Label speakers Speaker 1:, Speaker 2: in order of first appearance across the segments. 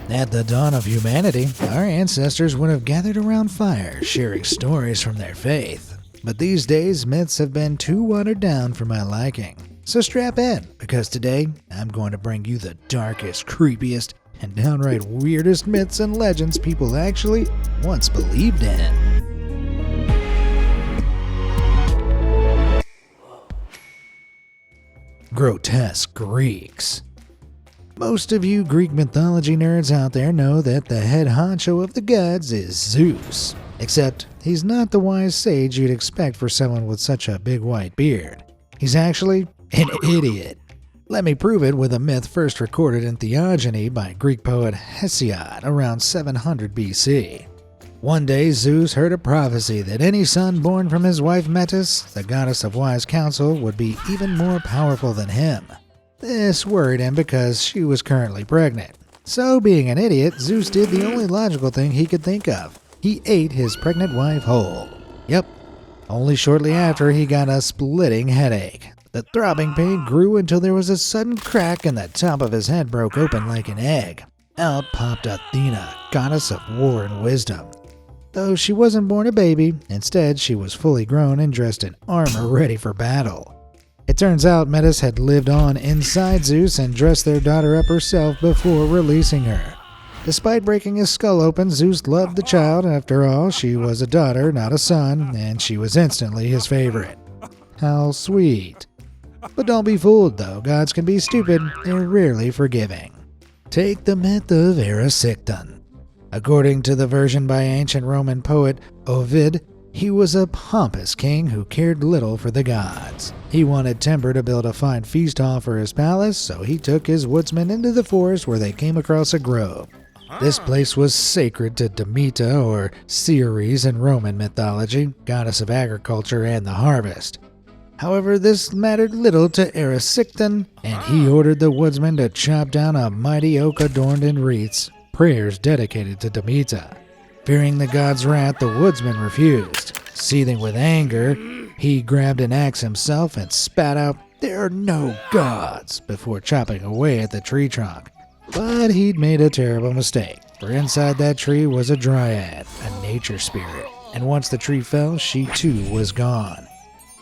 Speaker 1: At the dawn of humanity, our ancestors would have gathered around fires, sharing stories from their faith. But these days, myths have been too watered down for my liking. So strap in, because today, I'm going to bring you the darkest, creepiest, and downright weirdest myths and legends people actually once believed in. Grotesque Greeks. Most of you Greek mythology nerds out there know that the head honcho of the gods is Zeus. Except, he's not the wise sage you'd expect for someone with such a big white beard. He's actually an idiot. Let me prove it with a myth first recorded in Theogony by Greek poet Hesiod around 700 BC. One day Zeus heard a prophecy that any son born from his wife Metis, the goddess of wise counsel, would be even more powerful than him. This worried him because she was currently pregnant. So, being an idiot, Zeus did the only logical thing he could think of. He ate his pregnant wife whole. Yep. Only shortly after, he got a splitting headache. The throbbing pain grew until there was a sudden crack and the top of his head broke open like an egg. Out popped Athena, goddess of war and wisdom. Though she wasn't born a baby, instead she was fully grown and dressed in armor ready for battle. It turns out Metis had lived on inside Zeus and dressed their daughter up herself before releasing her. Despite breaking his skull open, Zeus loved the child. After all, she was a daughter, not a son, and she was instantly his favorite. How sweet. But don't be fooled, though. Gods can be stupid and rarely forgiving. Take the myth of Erysichthon. According to the version by ancient Roman poet Ovid, he was a pompous king who cared little for the gods. He wanted timber to build a fine feast hall for his palace, so he took his woodsmen into the forest where they came across a grove. This place was sacred to Demeter, or Ceres in Roman mythology, goddess of agriculture and the harvest. However, this mattered little to Erysichthon, and he ordered the woodsmen to chop down a mighty oak adorned in wreaths, prayers dedicated to Demeter. Fearing the god's wrath, the woodsman refused. Seething with anger, he grabbed an axe himself and spat out, "There are no gods," before chopping away at the tree trunk. But he'd made a terrible mistake, for inside that tree was a dryad, a nature spirit, and once the tree fell, she too was gone.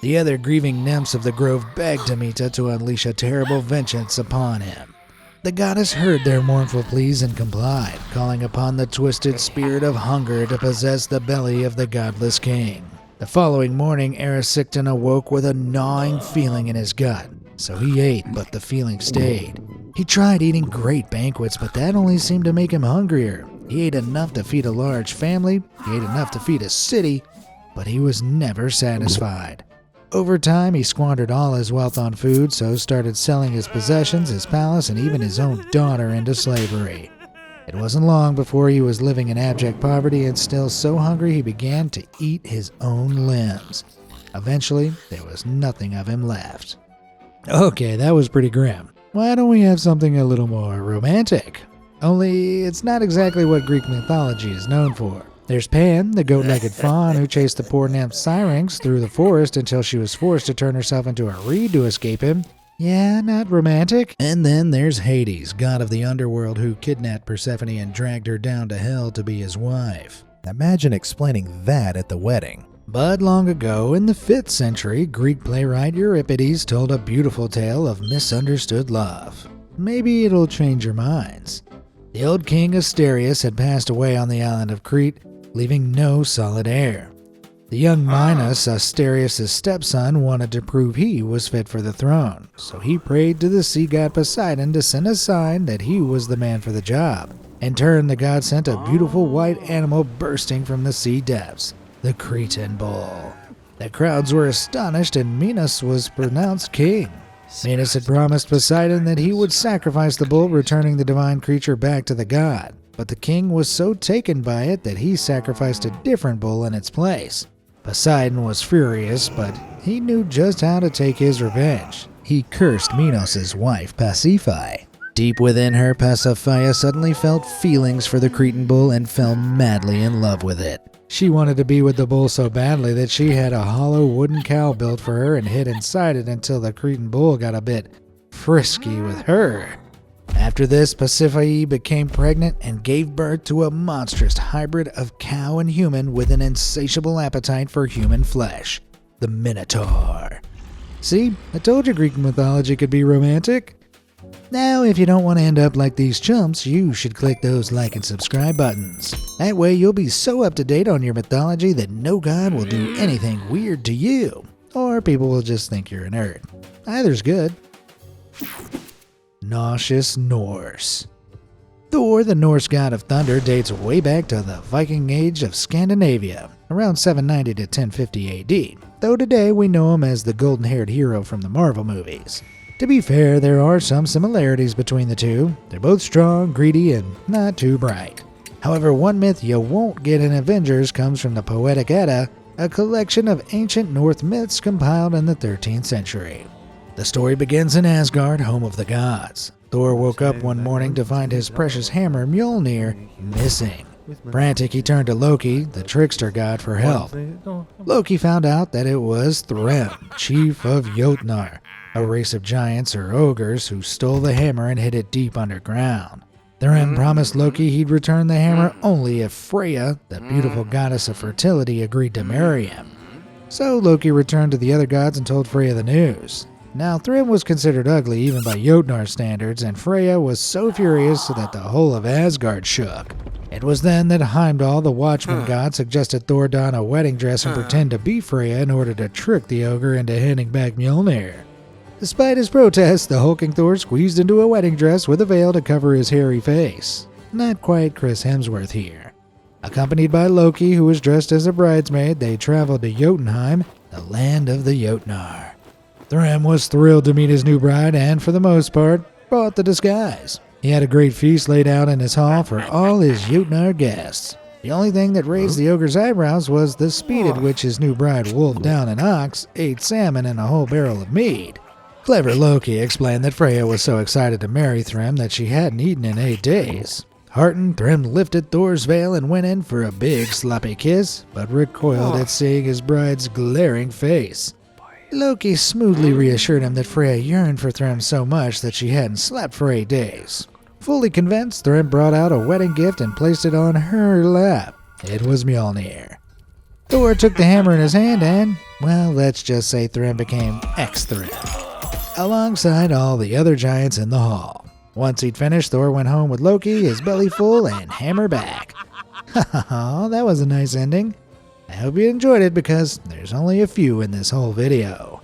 Speaker 1: The other grieving nymphs of the grove begged Demeter to unleash a terrible vengeance upon him. The goddess heard their mournful pleas and complied, calling upon the twisted spirit of hunger to possess the belly of the godless king. The following morning, Erysichthon awoke with a gnawing feeling in his gut, so he ate, but the feeling stayed. He tried eating great banquets, but that only seemed to make him hungrier. He ate enough to feed a large family, he ate enough to feed a city, but he was never satisfied. Over time, he squandered all his wealth on food, so started selling his possessions, his palace, and even his own daughter into slavery. It wasn't long before he was living in abject poverty and still so hungry he began to eat his own limbs. Eventually, there was nothing of him left. Okay, that was pretty grim. Why don't we have something a little more romantic? Only, it's not exactly what Greek mythology is known for. There's Pan, the goat-legged faun who chased the poor nymph Syrinx through the forest until she was forced to turn herself into a reed to escape him. Yeah, not romantic. And then there's Hades, god of the underworld who kidnapped Persephone and dragged her down to hell to be his wife. Imagine explaining that at the wedding. But long ago, in the 5th century, Greek playwright Euripides told a beautiful tale of misunderstood love. Maybe it'll change your minds. The old king Asterius had passed away on the island of Crete, leaving no solid heir. The young Minos, Asterius' stepson, wanted to prove he was fit for the throne, so he prayed to the sea god Poseidon to send a sign that he was the man for the job. In turn, the god sent a beautiful white animal bursting from the sea depths, the Cretan bull. The crowds were astonished and Minos was pronounced king. Minos had promised Poseidon that he would sacrifice the bull, returning the divine creature back to the god. But the king was so taken by it that he sacrificed a different bull in its place. Poseidon was furious, but he knew just how to take his revenge. He cursed Minos' wife, Pasiphae. Deep within her, Pasiphae suddenly felt feelings for the Cretan bull and fell madly in love with it. She wanted to be with the bull so badly that she had a hollow wooden cow built for her and hid inside it until the Cretan bull got a bit frisky with her. After this, Pasiphae became pregnant and gave birth to a monstrous hybrid of cow and human with an insatiable appetite for human flesh, the Minotaur. See, I told you Greek mythology could be romantic. Now, if you don't want to end up like these chumps, you should click those like and subscribe buttons. That way you'll be so up to date on your mythology that no god will do anything weird to you, or people will just think you're a nerd. Either's good. Nauseous Norse. Thor, the Norse god of thunder, dates way back to the Viking Age of Scandinavia, around 790 to 1050 AD, though today we know him as the golden-haired hero from the Marvel movies. To be fair, there are some similarities between the two. They're both strong, greedy, and not too bright. However, one myth you won't get in Avengers comes from the Poetic Edda, a collection of ancient Norse myths compiled in the 13th century. The story begins in Asgard, home of the gods. Thor woke up one morning to find his precious hammer Mjolnir missing. Frantic, he turned to Loki, the trickster god, for help. Loki found out that it was Thrym, chief of Jotnar, a race of giants or ogres who stole the hammer and hid it deep underground. Thrym promised Loki he'd return the hammer only if Freya, the beautiful goddess of fertility, agreed to marry him. So Loki returned to the other gods and told Freya the news. Now, Thrym was considered ugly even by Jotnar standards, and Freya was so furious that the whole of Asgard shook. It was then that Heimdall, the Watchman god, suggested Thor don a wedding dress and pretend to be Freya in order to trick the ogre into handing back Mjolnir. Despite his protests, the hulking Thor squeezed into a wedding dress with a veil to cover his hairy face. Not quite Chris Hemsworth here. Accompanied by Loki, who was dressed as a bridesmaid, they traveled to Jotunheim, the land of the Jotnar. Thrym was thrilled to meet his new bride and, for the most part, bought the disguise. He had a great feast laid out in his hall for all his Jotnar guests. The only thing that raised the ogre's eyebrows was the speed at which his new bride wolfed down an ox, ate salmon, and a whole barrel of mead. Clever Loki explained that Freya was so excited to marry Thrym that she hadn't eaten in 8 days. Heartened, Thrym lifted Thor's veil and went in for a big sloppy kiss, but recoiled at seeing his bride's glaring face. Loki smoothly reassured him that Freya yearned for Thrym so much that she hadn't slept for 8 days. Fully convinced, Thrym brought out a wedding gift and placed it on her lap. It was Mjolnir. Thor took the hammer in his hand and, well, let's just say Thrym became ex-Thrym, alongside all the other giants in the hall. Once he'd finished, Thor went home with Loki, his belly full, and hammer back. Ha, that was a nice ending. I hope you enjoyed it because there's only a few in this whole video.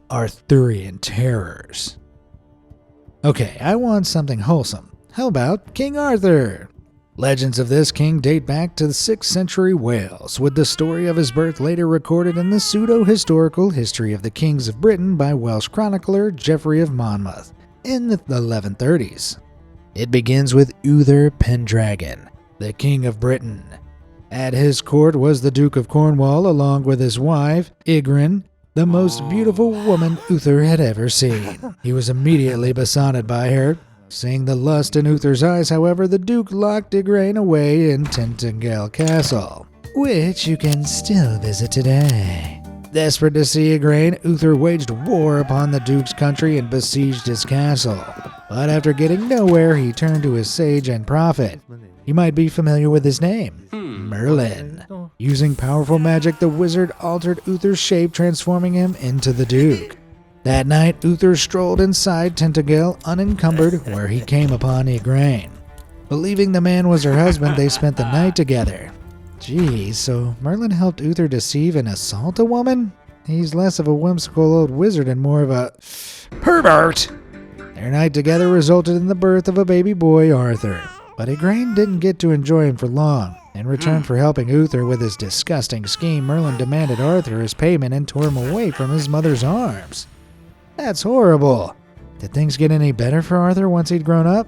Speaker 1: Arthurian terrors. Okay, I want something wholesome. How about King Arthur? Legends of this king date back to the 6th century Wales, with the story of his birth later recorded in the pseudo-historical History of the Kings of Britain by Welsh chronicler Geoffrey of Monmouth in the 1130s. It begins with Uther Pendragon, the King of Britain. At his court was the Duke of Cornwall along with his wife, Igraine, the most beautiful woman Uther had ever seen. He was immediately besotted by her. Seeing the lust in Uther's eyes, however, the Duke locked Igraine away in Tintagel Castle, which you can still visit today. Desperate to see Igraine, Uther waged war upon the Duke's country and besieged his castle. But after getting nowhere, he turned to his sage and prophet. You might be familiar with his name, Merlin. Using powerful magic, the wizard altered Uther's shape, transforming him into the Duke. That night, Uther strolled inside Tintagel unencumbered, where he came upon Igraine. Believing the man was her husband, they spent the night together. Geez, so Merlin helped Uther deceive and assault a woman? He's less of a whimsical old wizard and more of a pervert. Their night together resulted in the birth of a baby boy, Arthur. But Igraine didn't get to enjoy him for long. In return for helping Uther with his disgusting scheme, Merlin demanded Arthur his payment and tore him away from his mother's arms. That's horrible. Did things get any better for Arthur once he'd grown up?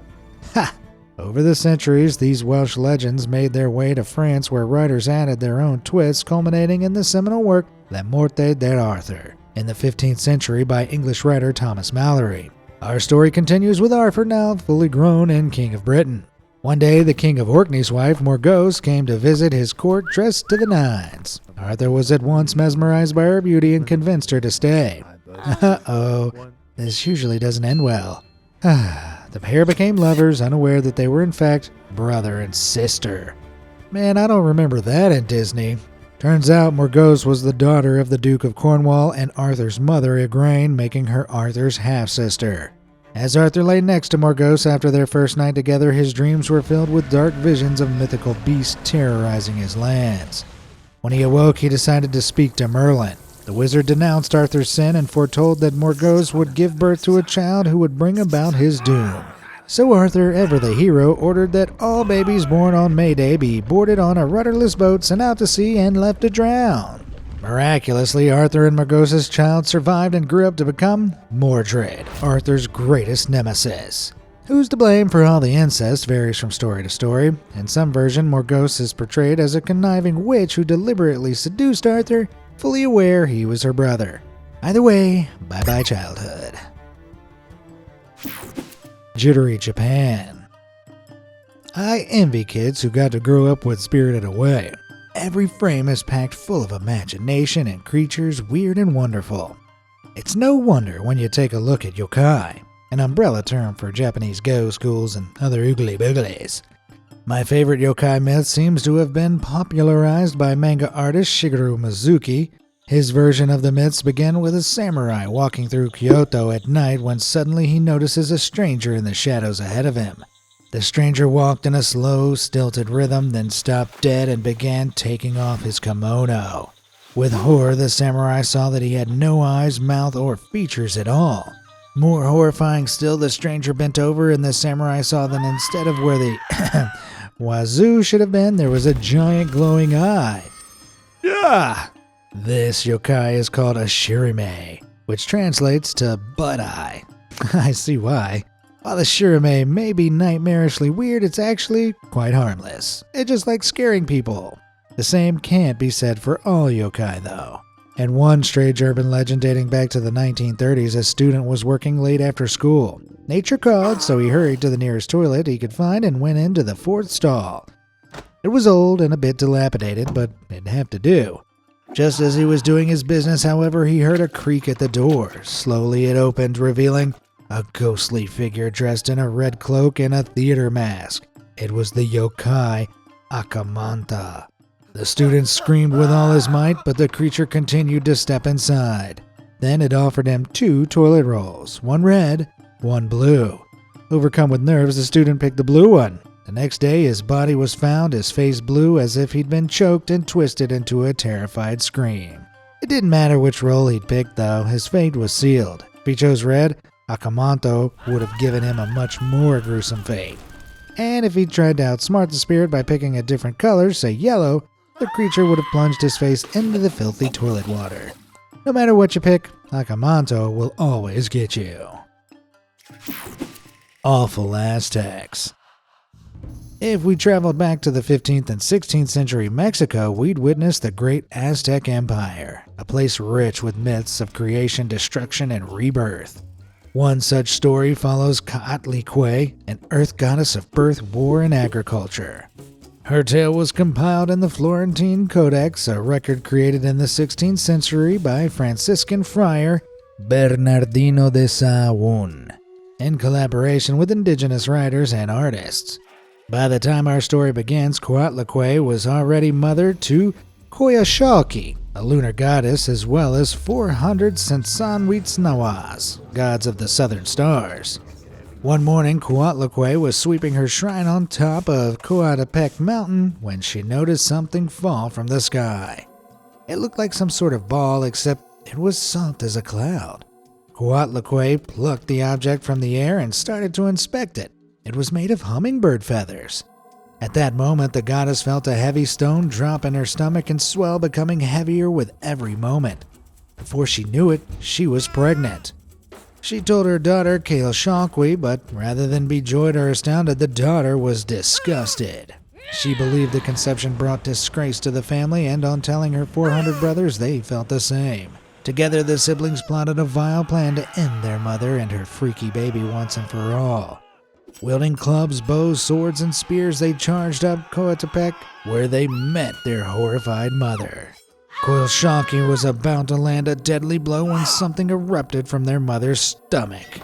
Speaker 1: Ha! Over the centuries, these Welsh legends made their way to France, where writers added their own twists, culminating in the seminal work La Morte d'Arthur in the 15th century by English writer Thomas Malory. Our story continues with Arthur, now fully grown and King of Britain. One day, the King of Orkney's wife, Morgause, came to visit his court dressed to the nines. Arthur was at once mesmerized by her beauty and convinced her to stay. Uh-oh, this usually doesn't end well. The pair became lovers, unaware that they were in fact brother and sister. Man, I don't remember that in Disney. Turns out Morgause was the daughter of the Duke of Cornwall and Arthur's mother, Igraine, making her Arthur's half-sister. As Arthur lay next to Morgause after their first night together, his dreams were filled with dark visions of mythical beasts terrorizing his lands. When he awoke, he decided to speak to Merlin. The wizard denounced Arthur's sin and foretold that Morgause would give birth to a child who would bring about his doom. So Arthur, ever the hero, ordered that all babies born on May Day be boarded on a rudderless boat sent out to sea and left to drown. Miraculously, Arthur and Morgause's child survived and grew up to become Mordred, Arthur's greatest nemesis. Who's to blame for all the incest varies from story to story. In some version, Morgause is portrayed as a conniving witch who deliberately seduced Arthur, fully aware he was her brother. Either way, bye-bye childhood. Jittery Japan. I envy kids who got to grow up with Spirited Away. Every frame is packed full of imagination and creatures weird and wonderful. It's no wonder when you take a look at yokai, an umbrella term for Japanese ghosts, ghouls, and other oogly-booglies. My favorite yokai myth seems to have been popularized by manga artist Shigeru Mizuki. His version of the myths began with a samurai walking through Kyoto at night when suddenly he notices a stranger in the shadows ahead of him. The stranger walked in a slow, stilted rhythm, then stopped dead and began taking off his kimono. With horror, the samurai saw that he had no eyes, mouth, or features at all. More horrifying still, the stranger bent over and the samurai saw that instead of where the wazoo should have been, there was a giant glowing eye. Ah! This yokai is called a shirime, which translates to butt eye. I see why. While the shirime may be nightmarishly weird, it's actually quite harmless. It just likes scaring people. The same can't be said for all yokai, though. In one strange urban legend dating back to the 1930s, a student was working late after school. Nature called, so he hurried to the nearest toilet he could find and went into the fourth stall. It was old and a bit dilapidated, but it'd have to do. Just as he was doing his business, however, he heard a creak at the door. Slowly it opened, revealing a ghostly figure dressed in a red cloak and a theater mask. It was the yokai Akamanta. The student screamed with all his might, but the creature continued to step inside. Then it offered him 2 toilet rolls, one red, one blue. Overcome with nerves, the student picked the blue one. The next day, his body was found, his face blue as if he'd been choked and twisted into a terrified scream. It didn't matter which roll he'd picked, though. His fate was sealed. If he chose red, Akamanto would have given him a much more gruesome fate. And if he tried to outsmart the spirit by picking a different color, say yellow, the creature would have plunged his face into the filthy toilet water. No matter what you pick, Akamanto will always get you. Awful Aztecs. If we traveled back to the 15th and 16th century Mexico, we'd witness the great Aztec Empire, a place rich with myths of creation, destruction, and rebirth. One such story follows Coatlicue, an earth goddess of birth, war, and agriculture. Her tale was compiled in the Florentine Codex, a record created in the 16th century by Franciscan friar Bernardino de Sahagún, in collaboration with indigenous writers and artists. By the time our story begins, Coatlicue was already mother to Coyolxauhqui, a lunar goddess, as well as 400 Sansanhuitznahuas, gods of the southern stars. One morning, Coatlicue was sweeping her shrine on top of Coatepec Mountain when she noticed something fall from the sky. It looked like some sort of ball, except it was soft as a cloud. Coatlicue plucked the object from the air and started to inspect it. It was made of hummingbird feathers. At that moment, the goddess felt a heavy stone drop in her stomach and swell, becoming heavier with every moment. Before she knew it, she was pregnant. She told her daughter, Coyolxauhqui, but rather than be joyed or astounded, the daughter was disgusted. She believed the conception brought disgrace to the family, and on telling her 400 brothers, they felt the same. Together, the siblings plotted a vile plan to end their mother and her freaky baby once and for all. Wielding clubs, bows, swords, and spears, they charged up Coatepec, where they met their horrified mother. Coyolxauhqui was about to land a deadly blow when something erupted from their mother's stomach.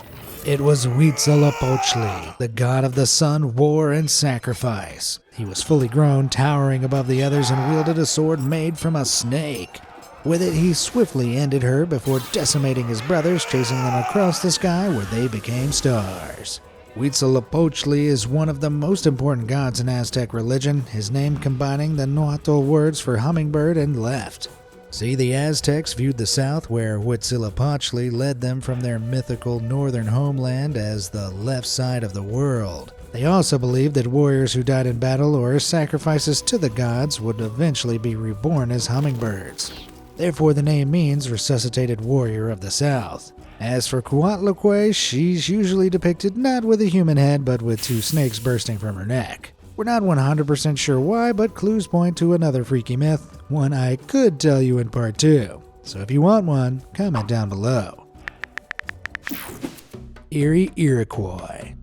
Speaker 1: It was Huitzilopochtli, the god of the sun, war, and sacrifice. He was fully grown, towering above the others, and wielded a sword made from a snake. With it, he swiftly ended her before decimating his brothers, chasing them across the sky where they became stars. Huitzilopochtli is one of the most important gods in Aztec religion, his name combining the Nahuatl words for hummingbird and left. See, the Aztecs viewed the south, where Huitzilopochtli led them from their mythical northern homeland, as the left side of the world. They also believed that warriors who died in battle or as sacrifices to the gods would eventually be reborn as hummingbirds. Therefore, the name means resuscitated warrior of the south. As for Coatlicue, she's usually depicted not with a human head, but with two snakes bursting from her neck. We're not 100% sure why, but clues point to another freaky myth, one I could tell you in part 2. So if you want one, comment down below. Eerie Iroquois.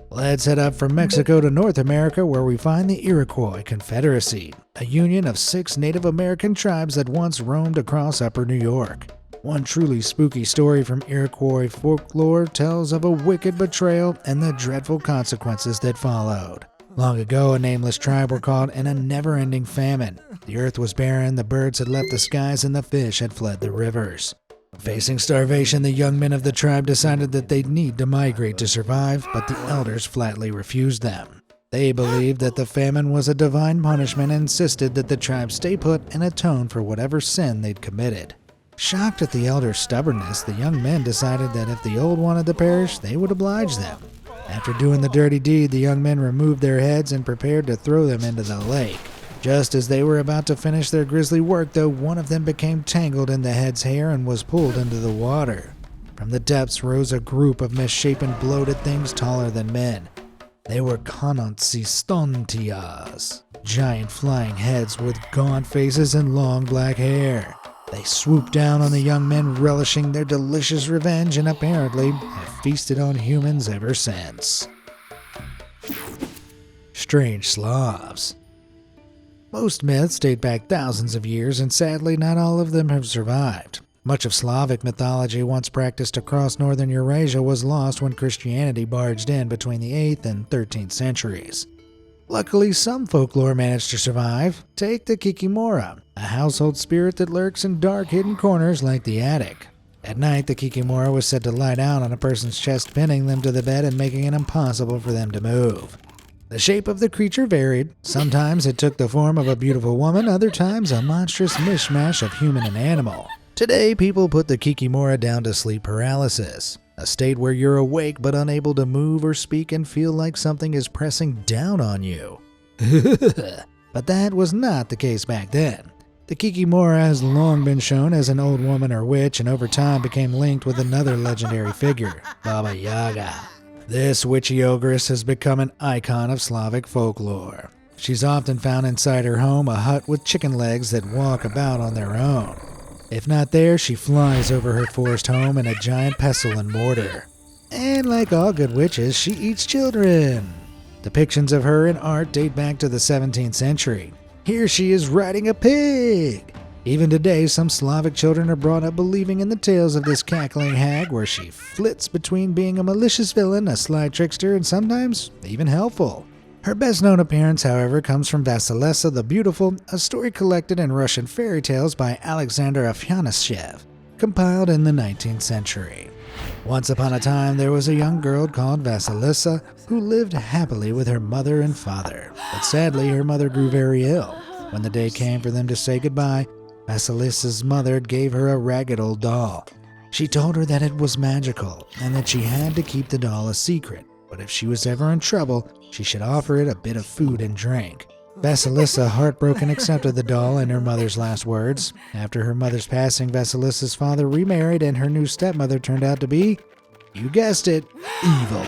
Speaker 1: Let's head up from Mexico to North America, where we find the Iroquois Confederacy, a union of 6 Native American tribes that once roamed across upper New York. One truly spooky story from Iroquois folklore tells of a wicked betrayal and the dreadful consequences that followed. Long ago, a nameless tribe were caught in a never-ending famine. The earth was barren, the birds had left the skies, and the fish had fled the rivers. Facing starvation, the young men of the tribe decided that they'd need to migrate to survive, but the elders flatly refused them. They believed that the famine was a divine punishment and insisted that the tribe stay put and atone for whatever sin they'd committed. Shocked at the elders' stubbornness, the young men decided that if the old wanted to perish, they would oblige them. After doing the dirty deed, the young men removed their heads and prepared to throw them into the lake. Just as they were about to finish their grisly work, though, one of them became tangled in the head's hair and was pulled into the water. From the depths rose a group of misshapen, bloated things taller than men. They were Cononcistontias, giant flying heads with gaunt faces and long black hair. They swooped down on the young men, relishing their delicious revenge, and apparently have feasted on humans ever since. Strange Slavs. Most myths date back thousands of years, and sadly not all of them have survived. Much of Slavic mythology once practiced across northern Eurasia was lost when Christianity barged in between the 8th and 13th centuries. Luckily, some folklore managed to survive. Take the Kikimora, a household spirit that lurks in dark hidden corners like the attic. At night, the Kikimora was said to lie down on a person's chest, pinning them to the bed and making it impossible for them to move. The shape of the creature varied. Sometimes it took the form of a beautiful woman, other times a monstrous mishmash of human and animal. Today, people put the Kikimora down to sleep paralysis, a state where you're awake but unable to move or speak and feel like something is pressing down on you. But that was not the case back then. The Kikimora has long been shown as an old woman or witch, and over time became linked with another legendary figure, Baba Yaga. This witchy ogress has become an icon of Slavic folklore. She's often found inside her home, a hut with chicken legs that walk about on their own. If not there, she flies over her forest home in a giant pestle and mortar. And like all good witches, she eats children. Depictions of her in art date back to the 17th century. Here she is riding a pig. Even today, some Slavic children are brought up believing in the tales of this cackling hag, where she flits between being a malicious villain, a sly trickster, and sometimes even helpful. Her best-known appearance, however, comes from Vasilisa the Beautiful, a story collected in Russian fairy tales by Alexander Afanassyev, compiled in the 19th century. Once upon a time, there was a young girl called Vasilisa who lived happily with her mother and father. But sadly, her mother grew very ill. When the day came for them to say goodbye, Vasilisa's mother gave her a ragged old doll. She told her that it was magical and that she had to keep the doll a secret, but if she was ever in trouble, she should offer it a bit of food and drink. Vasilisa, heartbroken, accepted the doll and her mother's last words. After her mother's passing, Vasilisa's father remarried, and her new stepmother turned out to be, you guessed it, evil.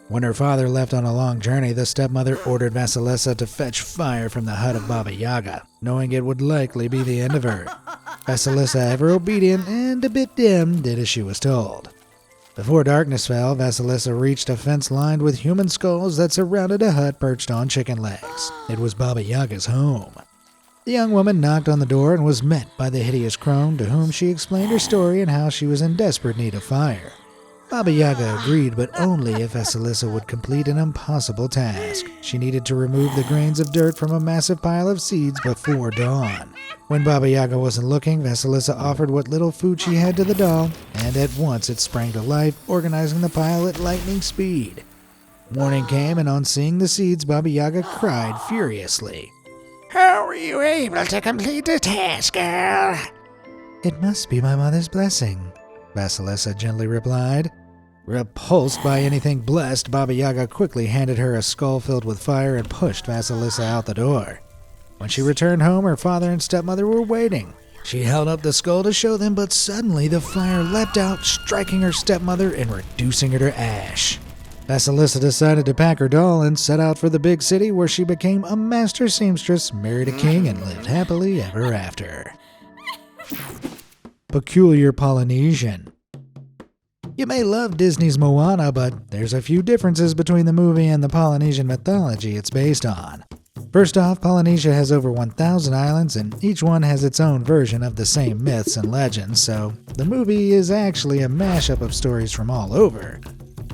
Speaker 1: When her father left on a long journey, the stepmother ordered Vasilisa to fetch fire from the hut of Baba Yaga, knowing it would likely be the end of her. Vasilisa, ever obedient and a bit dim, did as she was told. Before darkness fell, Vasilisa reached a fence lined with human skulls that surrounded a hut perched on chicken legs. It was Baba Yaga's home. The young woman knocked on the door and was met by the hideous crone, to whom she explained her story and how she was in desperate need of fire. Baba Yaga agreed, but only if Vasilisa would complete an impossible task. She needed to remove the grains of dirt from a massive pile of seeds before dawn. When Baba Yaga wasn't looking, Vasilisa offered what little food she had to the doll, and at once it sprang to life, organizing the pile at lightning speed. Morning came, and on seeing the seeds, Baba Yaga cried furiously.
Speaker 2: "How were you able to complete the task, girl?"
Speaker 1: "It must be my mother's blessing," Vasilisa gently replied. Repulsed by anything blessed, Baba Yaga quickly handed her a skull filled with fire and pushed Vasilisa out the door. When she returned home, her father and stepmother were waiting. She held up the skull to show them, but suddenly the fire leapt out, striking her stepmother and reducing her to ash. Vasilisa decided to pack her doll and set out for the big city, where she became a master seamstress, married a king, and lived happily ever after. Peculiar Polynesian. You may love Disney's Moana, but there's a few differences between the movie and the Polynesian mythology it's based on. First off, Polynesia has over 1,000 islands, and each one has its own version of the same myths and legends, so the movie is actually a mashup of stories from all over.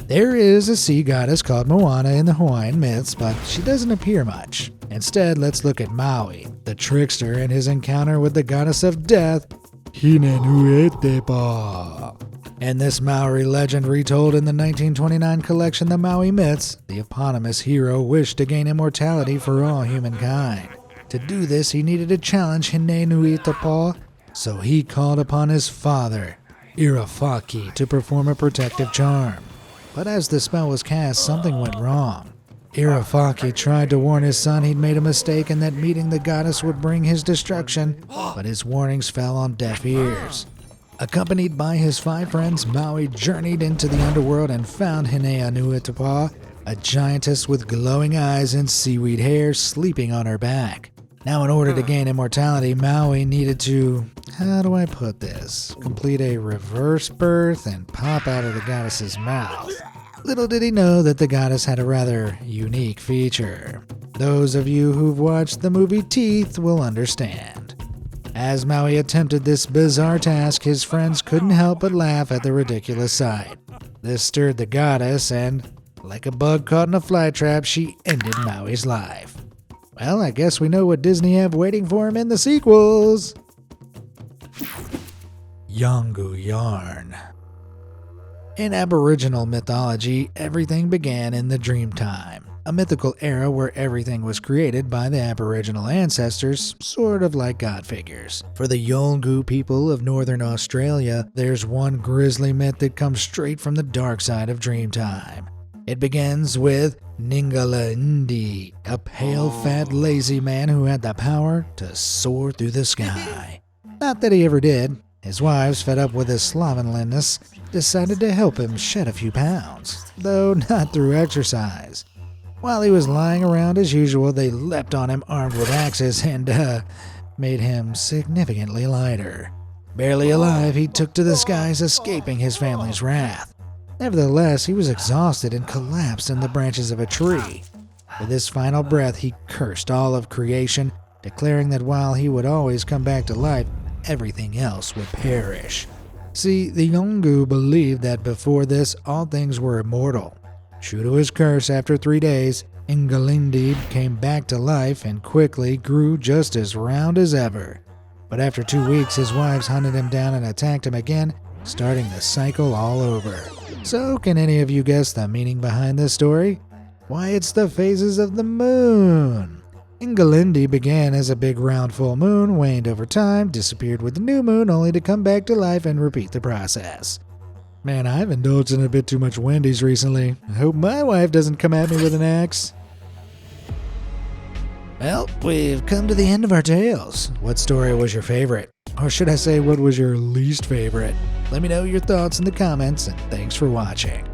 Speaker 1: There is a sea goddess called Moana in the Hawaiian myths, but she doesn't appear much. Instead, let's look at Maui, the trickster, and his encounter with the goddess of death, Hinenuetepa. In this Maori legend retold in the 1929 collection The Maui Myths, the eponymous hero wished to gain immortality for all humankind. To do this, he needed to challenge Hinenuetepa, so he called upon his father, Irafaki, to perform a protective charm. But as the spell was cast, something went wrong. Irafaki tried to warn his son he'd made a mistake and that meeting the goddess would bring his destruction, but his warnings fell on deaf ears. Accompanied by his 5 friends, Maui journeyed into the underworld and found Hinenuetepa, a giantess with glowing eyes and seaweed hair, sleeping on her back. Now, in order to gain immortality, Maui needed to, how do I put this, complete a reverse birth and pop out of the goddess's mouth. Little did he know that the goddess had a rather unique feature. Those of you who've watched the movie Teeth will understand. As Maui attempted this bizarre task, his friends couldn't help but laugh at the ridiculous sight. This stirred the goddess, and, like a bug caught in a fly trap, she ended Maui's life. Well, I guess we know what Disney have waiting for him in the sequels. Yongu Yarn. In Aboriginal mythology, everything began in the Dreamtime, a mythical era where everything was created by the Aboriginal ancestors, sort of like god figures. For the Yolngu people of northern Australia, there's one grisly myth that comes straight from the dark side of Dreamtime. It begins with Ningalindi, a pale, fat, lazy man who had the power to soar through the sky. Not that he ever did. His wives, fed up with his slovenliness, decided to help him shed a few pounds, though not through exercise. While he was lying around as usual, they leapt on him armed with axes and, made him significantly lighter. Barely alive, he took to the skies, escaping his family's wrath. Nevertheless, he was exhausted and collapsed in the branches of a tree. With his final breath, he cursed all of creation, declaring that while he would always come back to life, everything else would perish. See, the Yolngu believed that before this, all things were immortal. True to his curse, after 3 days, Ingalindi came back to life and quickly grew just as round as ever. But after 2 weeks, his wives hunted him down and attacked him again, starting the cycle all over. So, can any of you guess the meaning behind this story? Why, it's the phases of the moon. Ingalindi began as a big round full moon, waned over time, disappeared with the new moon, only to come back to life and repeat the process. Man, I've indulged in a bit too much Wendy's recently. I hope my wife doesn't come at me with an axe. Well, we've come to the end of our tales. What story was your favorite? Or should I say, what was your least favorite? Let me know your thoughts in the comments, and thanks for watching.